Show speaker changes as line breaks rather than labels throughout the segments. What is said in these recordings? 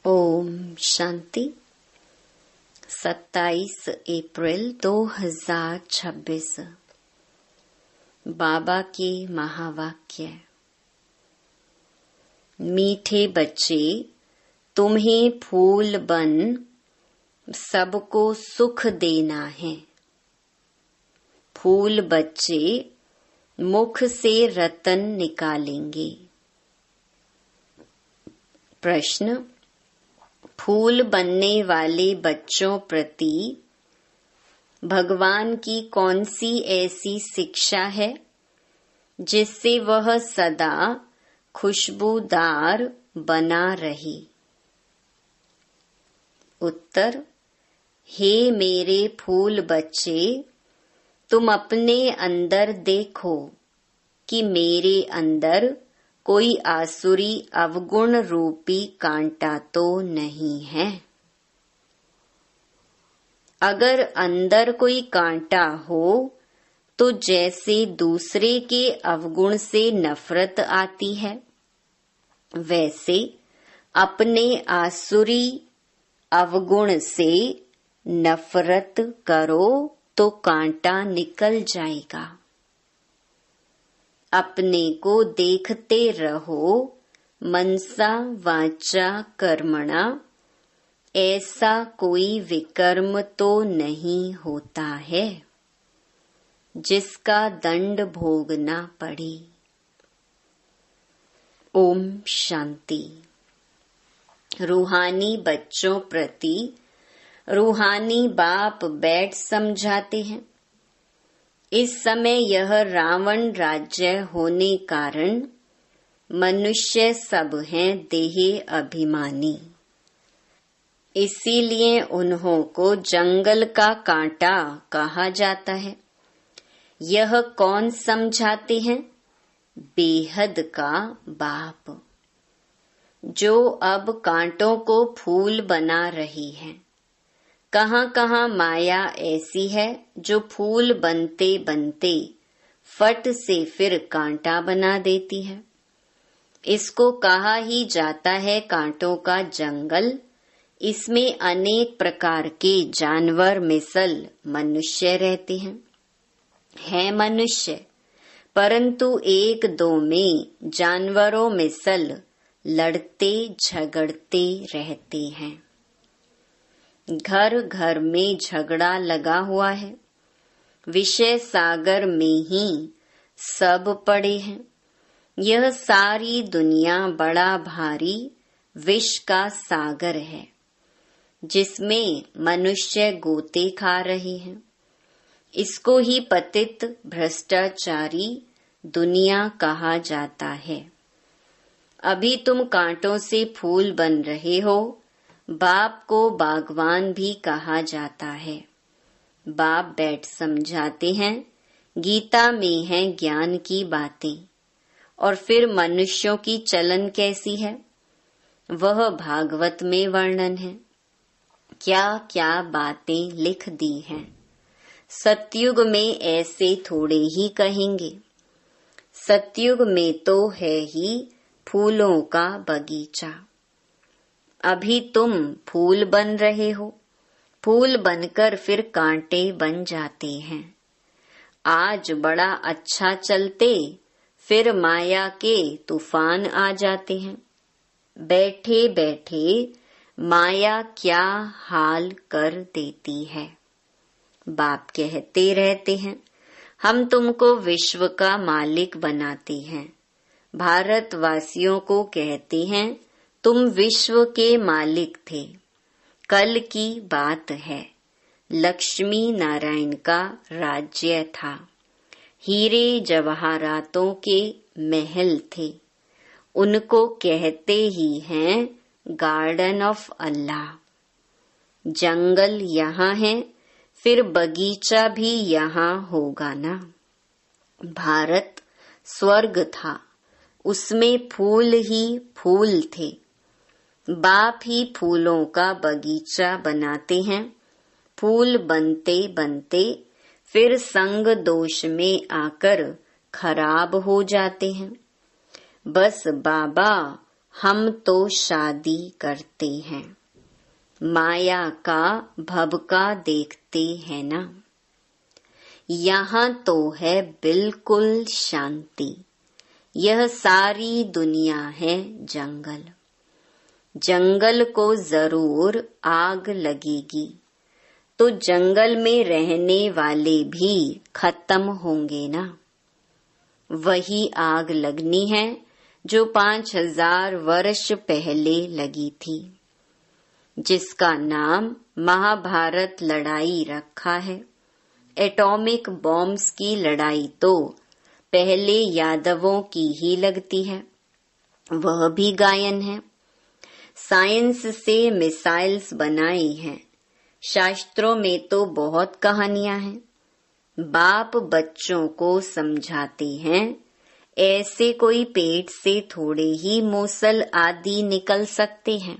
ओम शांति। 27 अप्रैल 2026। बाबा के महावाक्य। मीठे बच्चे, तुम्हें फूल बन सबको सुख देना है। फूल बच्चे मुख से रतन निकालेंगे। प्रश्न, फूल बनने वाले बच्चों प्रति भगवान की कौन सी ऐसी शिक्षा है जिससे वह सदा खुशबूदार बना रहे? उत्तर, हे मेरे फूल बच्चे, तुम अपने अंदर देखो कि मेरे अंदर कोई आसुरी अवगुण रूपी कांटा तो नहीं है। अगर अंदर कोई कांटा हो तो जैसे दूसरे के अवगुण से नफरत आती है, वैसे अपने आसुरी अवगुण से नफरत करो तो कांटा निकल जाएगा। अपने को देखते रहो, मनसा वाचा कर्मणा, ऐसा कोई विकर्म तो नहीं होता है जिसका दंड भोगना पड़े। ओम शांति। रूहानी बच्चों प्रति रूहानी बाप बैठ समझाते हैं। इस समय यह रावण राज्य होने कारण मनुष्य सब हैं देह अभिमानी। इसीलिए उन्हों को जंगल का कांटा कहा जाता है। यह कौन समझाते हैं? बेहद का बाप, जो अब कांटों को फूल बना रही है। कहाँ कहाँ माया ऐसी है जो फूल बनते बनते फट से फिर कांटा बना देती है। इसको कहा ही जाता है कांटों का जंगल। इसमें अनेक प्रकार के जानवर मिसल मनुष्य रहते हैं। है मनुष्य, परंतु एक दो में जानवरों मिसल लड़ते झगड़ते रहते हैं। घर घर में झगड़ा लगा हुआ है। विषय सागर में ही सब पड़े हैं। यह सारी दुनिया बड़ा भारी विष का सागर है, जिसमें मनुष्य गोते खा रहे हैं। इसको ही पतित भ्रष्टाचारी दुनिया कहा जाता है। अभी तुम कांटों से फूल बन रहे हो। बाप को बागवान भी कहा जाता है। बाप बैठ समझाते हैं। गीता में है ज्ञान की बातें, और फिर मनुष्यों की चलन कैसी है वह भागवत में वर्णन है। क्या क्या बातें लिख दी हैं। सतयुग में ऐसे थोड़े ही कहेंगे। सतयुग में तो है ही फूलों का बगीचा। अभी तुम फूल बन रहे हो। फूल बनकर फिर कांटे बन जाते हैं। आज बड़ा अच्छा चलते, फिर माया के तूफान आ जाते हैं। बैठे बैठे माया क्या हाल कर देती है। बाप कहते रहते हैं, हम तुमको विश्व का मालिक बनाते हैं। भारतवासियों को कहते हैं, तुम विश्व के मालिक थे। कल की बात है, लक्ष्मी नारायण का राज्य था। हीरे जवाहरातों के महल थे। उनको कहते ही हैं गार्डन ऑफ अल्लाह। जंगल यहाँ है, फिर बगीचा भी यहाँ होगा ना। भारत स्वर्ग था, उसमें फूल ही फूल थे। बाप ही फूलों का बगीचा बनाते हैं। फूल बनते बनते फिर संग दोष में आकर खराब हो जाते हैं। बस बाबा हम तो शादी करते हैं, माया का भभका देखते हैं ना। यहाँ तो है बिल्कुल शांति, यह सारी दुनिया है जंगल। जंगल को जरूर आग लगेगी तो जंगल में रहने वाले भी खत्म होंगे ना। वही आग लगनी है जो 5000 वर्ष पहले लगी थी, जिसका नाम महाभारत लड़ाई रखा है। एटॉमिक बॉम्ब्स की लड़ाई तो पहले यादवों की ही लगती है, वह भी गायन है। साइंस से मिसाइल्स बनाई हैं, शास्त्रों में तो बहुत कहानियां हैं। बाप बच्चों को समझाते हैं, ऐसे कोई पेट से थोड़े ही मूसल आदि निकल सकते हैं।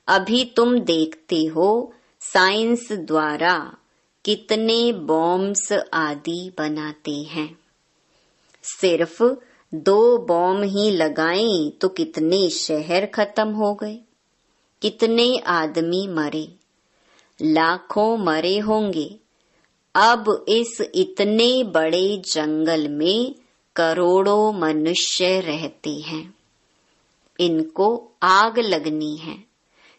अभी तुम देखते हो साइंस द्वारा कितने बॉम्ब्स आदि बनाते हैं। सिर्फ 2 बॉम्ब ही लगाएं तो कितने शहर खत्म हो गए, कितने आदमी मरे, लाखों मरे होंगे। अब इस इतने बड़े जंगल में करोड़ों मनुष्य रहते हैं, इनको आग लगनी है।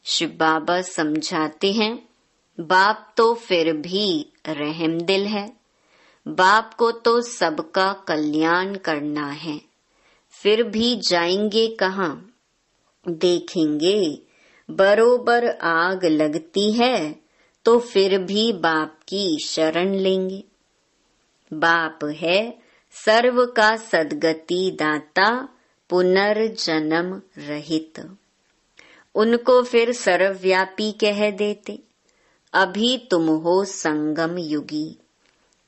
शिव बाबा समझाते हैं, बाप तो फिर भी रहमदिल है, बाप को तो सबका कल्याण करना है। फिर भी जाएंगे कहाँ? देखेंगे बरोबर आग लगती है तो फिर भी बाप की शरण लेंगे। बाप है सर्व का सद्गति दाता, पुनर्जन्म रहित। उनको फिर सर्वव्यापी कह देते। अभी तुम हो संगम युगी,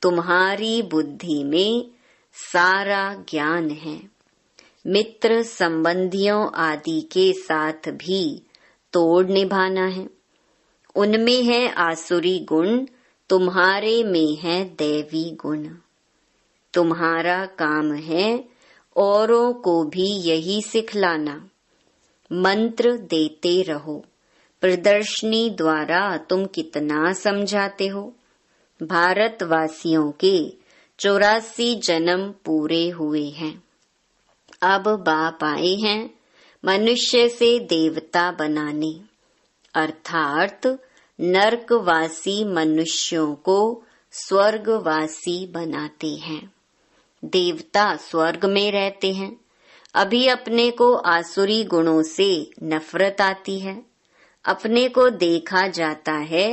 तुम्हारी बुद्धि में सारा ज्ञान है। मित्र संबंधियों आदि के साथ भी तोड़ निभाना है। उनमें है आसुरी गुण, तुम्हारे में है दैवी गुण। तुम्हारा काम है औरों को भी यही सिखलाना। मंत्र देते रहो। प्रदर्शनी द्वारा तुम कितना समझाते हो। भारतवासियों के 84 जन्म पूरे हुए हैं। अब बाप आए हैं मनुष्य से देवता बनाने, अर्थात नरकवासी मनुष्यों को स्वर्गवासी बनाते हैं। देवता स्वर्ग में रहते हैं। अभी अपने को आसुरी गुणों से नफरत आती है। अपने को देखा जाता है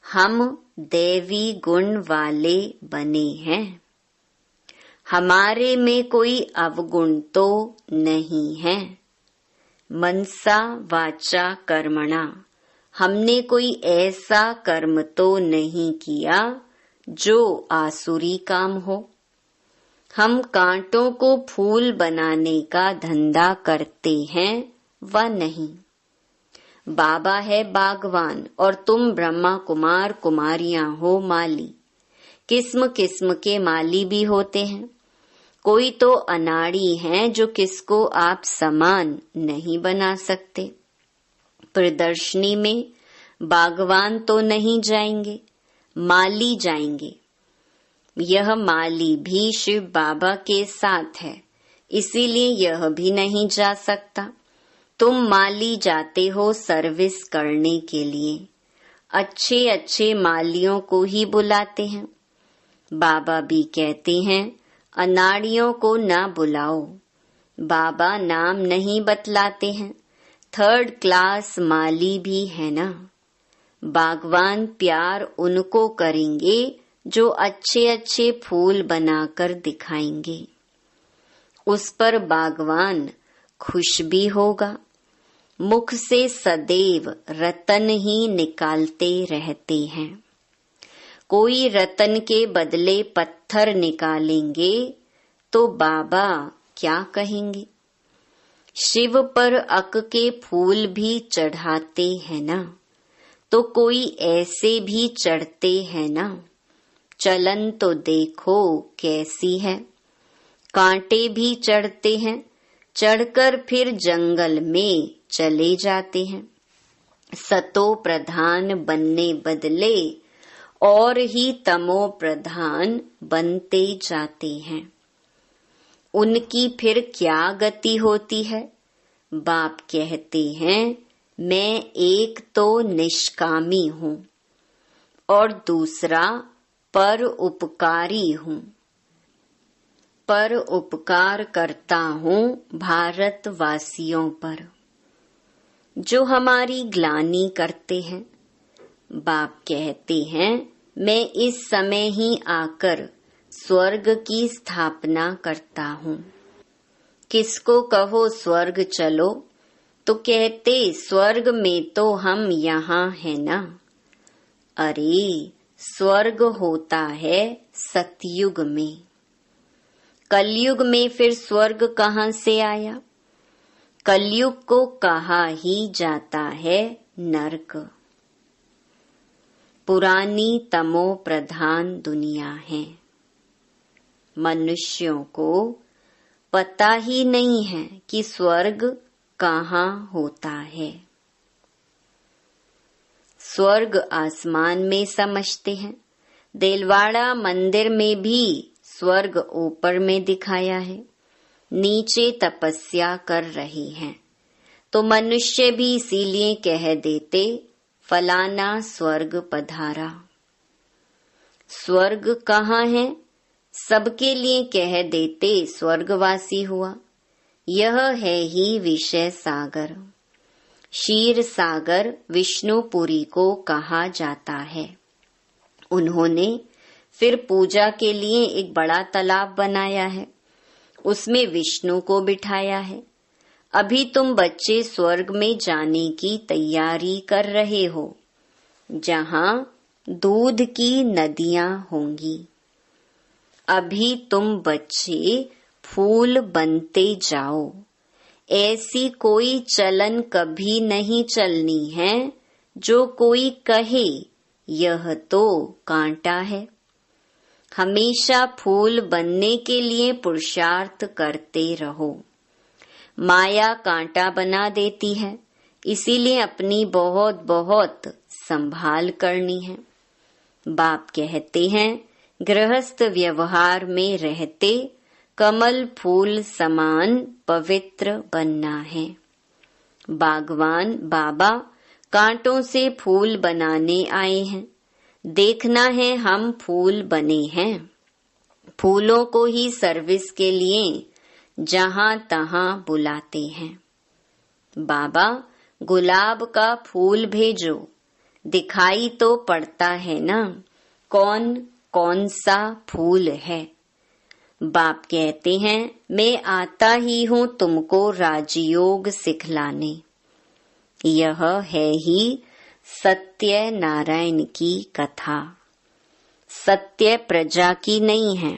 हम दैवी गुण वाले बने हैं। हमारे में कोई अवगुण तो नहीं है। मनसा वाचा कर्मणा, हमने कोई ऐसा कर्म तो नहीं किया जो आसुरी काम हो। हम कांटों को फूल बनाने का धंधा करते हैं व नहीं। बाबा है बागवान और तुम ब्रह्मा कुमार कुमारियां हो माली। किस्म किस्म के माली भी होते हैं। कोई तो अनाड़ी हैं जो किसको आप समान नहीं बना सकते। प्रदर्शनी में बागवान तो नहीं जाएंगे, माली जाएंगे। यह माली भी शिव बाबा के साथ है, इसीलिए यह भी नहीं जा सकता। तुम माली जाते हो सर्विस करने के लिए। अच्छे अच्छे मालियों को ही बुलाते हैं। बाबा भी कहते हैं अनाड़ियों को ना बुलाओ। बाबा नाम नहीं बतलाते हैं। 3rd क्लास माली भी है ना। बागवान प्यार उनको करेंगे जो अच्छे अच्छे फूल बनाकर दिखाएंगे। उस पर बागवान खुश भी होगा। मुख से सदैव रतन ही निकालते रहते हैं। कोई रतन के बदले पत्थर निकालेंगे तो बाबा क्या कहेंगे। शिव पर अक के फूल भी चढ़ाते हैं ना, तो कोई ऐसे भी चढ़ते हैं ना। चलन तो देखो कैसी है। कांटे भी चढ़ते हैं, चढ़कर फिर जंगल में चले जाते हैं। सतो प्रधान बनने बदले और ही तमो प्रधान बनते जाते हैं। उनकी फिर क्या गति होती है? बाप कहते हैं, मैं एक तो निष्कामी हूँ और दूसरा पर उपकारी हूँ। पर उपकार करता हूँ भारतवासियों पर, जो हमारी ग्लानि करते हैं। बाप कहते हैं, मैं इस समय ही आकर स्वर्ग की स्थापना करता हूँ। किसको कहो स्वर्ग चलो, तो कहते स्वर्ग में तो हम यहाँ है ना। अरे स्वर्ग होता है सतयुग में, कलयुग में फिर स्वर्ग कहाँ से आया? कलयुग को कहा ही जाता है नरक। पुरानी तमो प्रधान दुनिया है। मनुष्यों को पता ही नहीं है कि स्वर्ग कहाँ होता है। स्वर्ग आसमान में समझते हैं। देलवाड़ा मंदिर में भी स्वर्ग ऊपर में दिखाया है, नीचे तपस्या कर रही हैं। तो मनुष्य भी इसीलिए कह देते फलाना स्वर्ग पधारा। स्वर्ग कहाँ है? सबके लिए कह देते स्वर्गवासी हुआ। यह है ही विषय सागर। क्षीर सागर विष्णुपुरी को कहा जाता है। उन्होंने फिर पूजा के लिए एक बड़ा तालाब बनाया है, उसमें विष्णु को बिठाया है। अभी तुम बच्चे स्वर्ग में जाने की तैयारी कर रहे हो, जहाँ दूध की नदियाँ होंगी। अभी तुम बच्चे फूल बनते जाओ। ऐसी कोई चलन कभी नहीं चलनी है जो कोई कहे यह तो कांटा है। हमेशा फूल बनने के लिए पुरुषार्थ करते रहो। माया कांटा बना देती है, इसीलिए अपनी बहुत बहुत संभाल करनी है। बाप कहते हैं, गृहस्थ व्यवहार में रहते कमल फूल समान पवित्र बनना है। बागवान बाबा कांटों से फूल बनाने आए हैं। देखना है हम फूल बने हैं। फूलों को ही सर्विस के लिए जहाँ तहाँ बुलाते हैं। बाबा गुलाब का फूल भेजो, दिखाई तो पड़ता है ना कौन कौन सा फूल है। बाप कहते हैं, मैं आता ही हूँ तुमको राजयोग सिखलाने। यह है ही सत्य नारायण की कथा। सत्य प्रजा की नहीं है।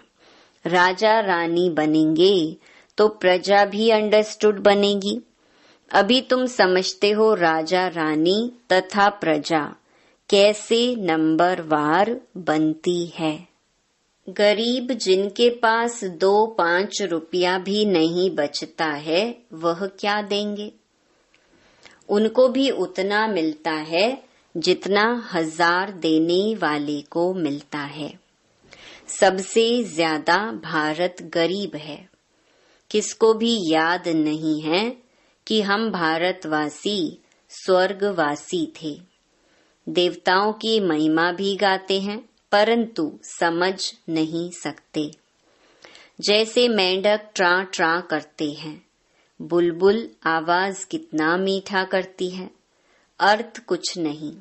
राजा रानी बनेंगे तो प्रजा भी अंडरस्टूड बनेगी। अभी तुम समझते हो राजा रानी तथा प्रजा कैसे नंबरवार बनती है। गरीब जिनके पास 2-5 रुपया भी नहीं बचता है, वह क्या देंगे? उनको भी उतना मिलता है जितना 1000 देने वाले को मिलता है। सबसे ज्यादा भारत गरीब है। किसको भी याद नहीं है कि हम भारतवासी स्वर्गवासी थे। देवताओं की महिमा भी गाते हैं, परंतु समझ नहीं सकते। जैसे मेंढक ट्रा ट्रा करते हैं, बुलबुल आवाज कितना मीठा करती है, अर्थ कुछ नहीं।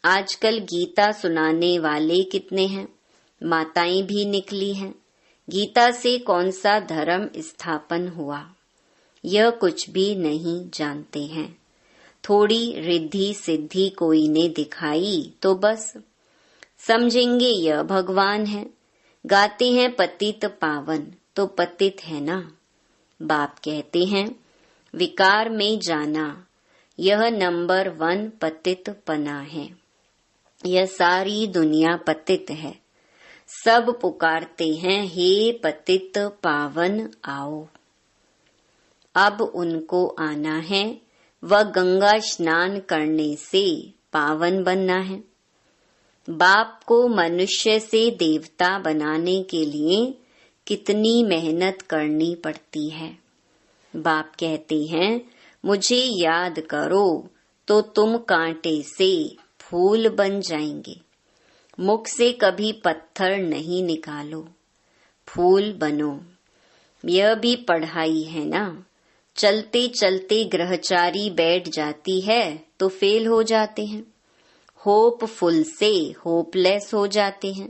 आजकल गीता सुनाने वाले कितने हैं, माताएं भी निकली हैं। गीता से कौन सा धर्म स्थापन हुआ, यह कुछ भी नहीं जानते हैं। थोड़ी रिद्धि सिद्धि कोई ने दिखाई तो बस समझेंगे यह भगवान है। गाते हैं पतित पावन, तो पतित है ना। बाप कहते हैं, विकार में जाना यह नंबर 1 पतित पना है। यह सारी दुनिया पतित है। सब पुकारते हैं, हे पतित पावन आओ। अब उनको आना है व गंगा स्नान करने से पावन बनना है। बाप को मनुष्य से देवता बनाने के लिए कितनी मेहनत करनी पड़ती है। बाप कहते हैं मुझे याद करो तो तुम कांटे से फूल बन जाएंगे। मुख से कभी पत्थर नहीं निकालो, फूल बनो। यह भी पढ़ाई है ना। चलते चलते ग्रहचारी बैठ जाती है तो फेल हो जाते हैं, होपफुल से होपलेस हो जाते हैं।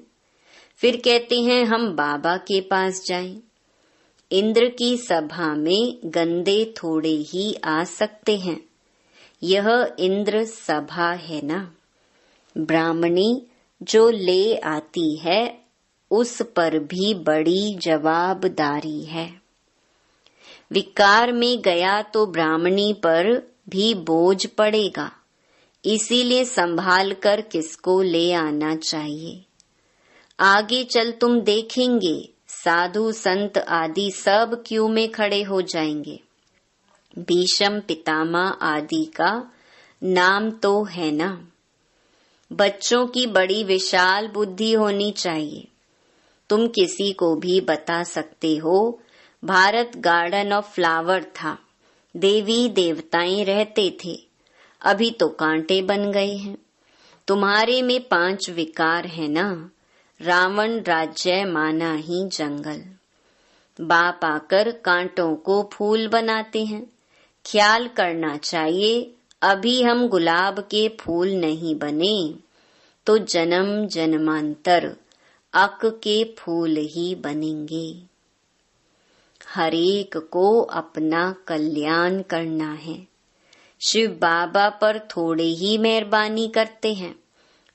फिर कहते हैं हम बाबा के पास जाएं। इंद्र की सभा में गंदे थोड़े ही आ सकते हैं। यह इंद्र सभा है ना। ब्राह्मणी जो ले आती है उस पर भी बड़ी जवाबदारी है। विकार में गया तो ब्राह्मणी पर भी बोझ पड़ेगा, इसीलिए संभाल कर किसको ले आना चाहिए। आगे चल तुम देखेंगे साधु संत आदि सब क्यू में खड़े हो जाएंगे। भीष्म पितामह आदि का नाम तो है ना। बच्चों की बड़ी विशाल बुद्धि होनी चाहिए। तुम किसी को भी बता सकते हो भारत गार्डन ऑफ फ्लावर था, देवी देवताएं रहते थे, अभी तो कांटे बन गए हैं। तुम्हारे में 5 विकार है ना। रावण राज्य माना ही जंगल। बाप आकर कांटों को फूल बनाते हैं। ख्याल करना चाहिए अभी हम गुलाब के फूल नहीं बने तो जन्म जन्मांतर अक के फूल ही बनेंगे। हरेक को अपना कल्याण करना है। शिव बाबा पर थोड़े ही मेहरबानी करते हैं।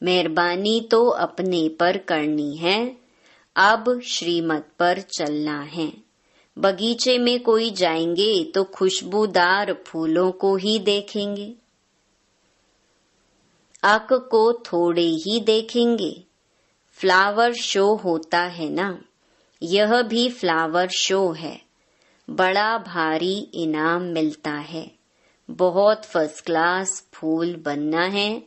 मेहरबानी तो अपने पर करनी है। अब श्रीमत पर चलना है। बगीचे में कोई जाएंगे तो खुशबूदार फूलों को ही देखेंगे, अक को थोड़े ही देखेंगे। फ्लावर शो होता है ना, यह भी फ्लावर शो है। बड़ा भारी इनाम मिलता है। बहुत फर्स्ट क्लास फूल बनना है।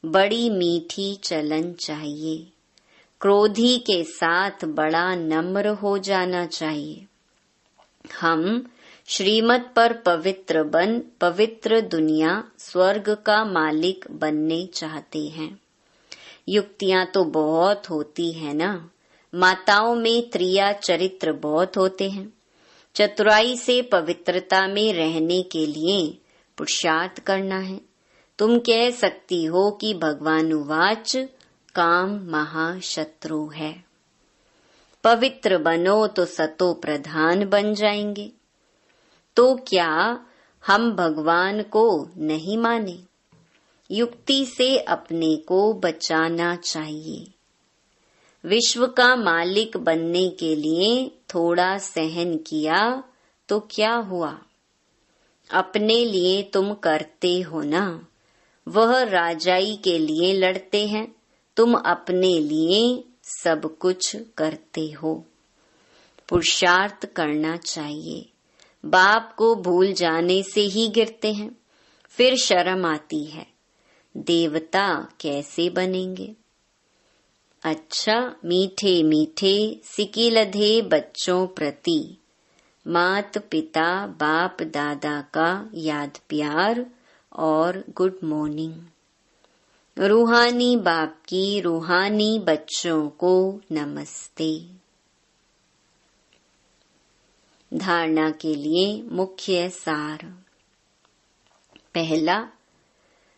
बड़ी मीठी चलन चाहिए। क्रोधी के साथ बड़ा नम्र हो जाना चाहिए। हम श्रीमत पर पवित्र बन पवित्र दुनिया स्वर्ग का मालिक बनने चाहते हैं। युक्तियां तो बहुत होती है ना। माताओं में त्रिया चरित्र बहुत होते हैं। चतुराई से पवित्रता में रहने के लिए पुरुषार्थ करना है। तुम कह सकती हो कि भगवान उवाच काम महाशत्रु है। पवित्र बनो तो सतो प्रधान बन जाएंगे। तो क्या हम भगवान को नहीं माने? युक्ति से अपने को बचाना चाहिए। विश्व का मालिक बनने के लिए थोड़ा सहन किया तो क्या हुआ? अपने लिए तुम करते हो ना। वह राजाई के लिए लड़ते हैं, तुम अपने लिए सब कुछ करते हो। पुरुषार्थ करना चाहिए। बाप को भूल जाने से ही गिरते हैं, फिर शर्म आती है। देवता कैसे बनेंगे? अच्छा, मीठे मीठे सिकिलधे बच्चों प्रति मात पिता बाप दादा का याद प्यार और गुड मॉर्निंग। रूहानी बाप की रूहानी बच्चों को नमस्ते। धारणा के लिए मुख्य सार। पहला,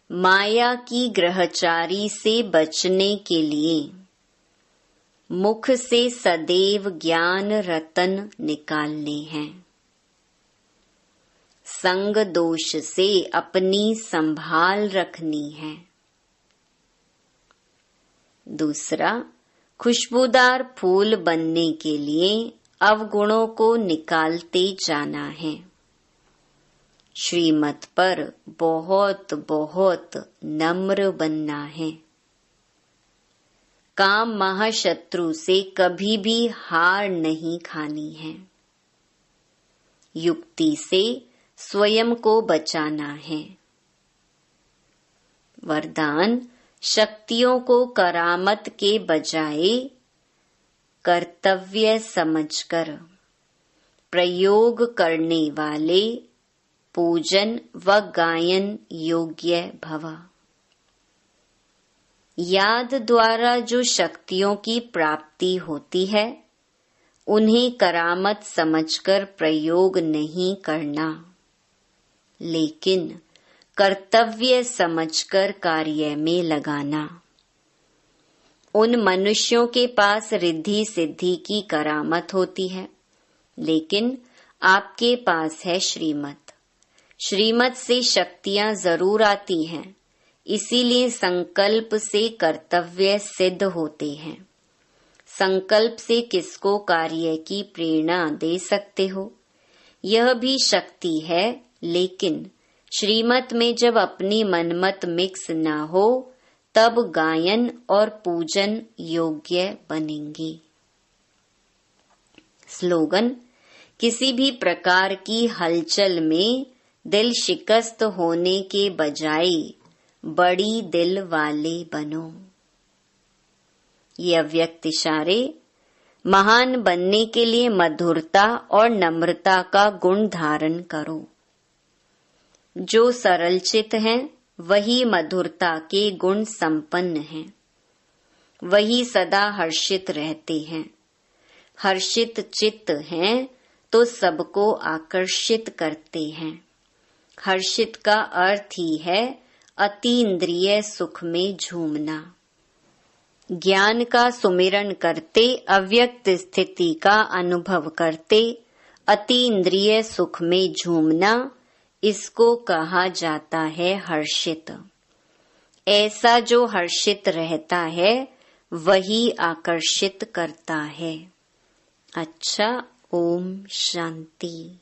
माया की ग्रहचारी से बचने के लिए मुख से सदैव ज्ञान रतन निकालने हैं। संग दोष से अपनी संभाल रखनी है। दूसरा, खुशबूदार फूल बनने के लिए अवगुणों को निकालते जाना है। श्रीमत पर बहुत बहुत नम्र बनना है। काम महाशत्रु से कभी भी हार नहीं खानी है। युक्ति से स्वयं को बचाना है। वरदान, शक्तियों को करामत के बजाय कर्तव्य समझकर प्रयोग करने वाले पूजन व गायन योग्य भव। याद द्वारा जो शक्तियों की प्राप्ति होती है, उन्हें करामत समझकर प्रयोग नहीं करना, लेकिन कर्तव्य समझकर कार्य में लगाना। उन मनुष्यों के पास रिद्धि सिद्धि की करामत होती है, लेकिन आपके पास है श्रीमत। श्रीमत से शक्तियां जरूर आती हैं, इसीलिए संकल्प से कर्तव्य सिद्ध होते हैं। संकल्प से किसको कार्य की प्रेरणा दे सकते हो? यह भी शक्ति है, लेकिन श्रीमत में जब अपनी मनमत मिक्स न हो, तब गायन और पूजन योग्य बनेंगे। स्लोगन, किसी भी प्रकार की हलचल में दिल शिकस्त होने के बजाय बड़ी दिल वाले बनो। ये अव्यक्त इशारे, महान बनने के लिए मधुरता और नम्रता का गुण धारण करो। जो सरल चित हैं, वही मधुरता के गुण संपन्न हैं। वही सदा हर्षित रहते हैं। हर्षित चित्त हैं तो सबको आकर्षित करते हैं। हर्षित का अर्थ ही है अतीन्द्रिय सुख में झूमना। ज्ञान का सुमिरन करते, अव्यक्त स्थिति का अनुभव करते, अतीन्द्रिय सुख में झूमना, इसको कहा जाता है हर्षित। ऐसा जो हर्षित रहता है, वही आकर्षित करता है। अच्छा, ओम शांति।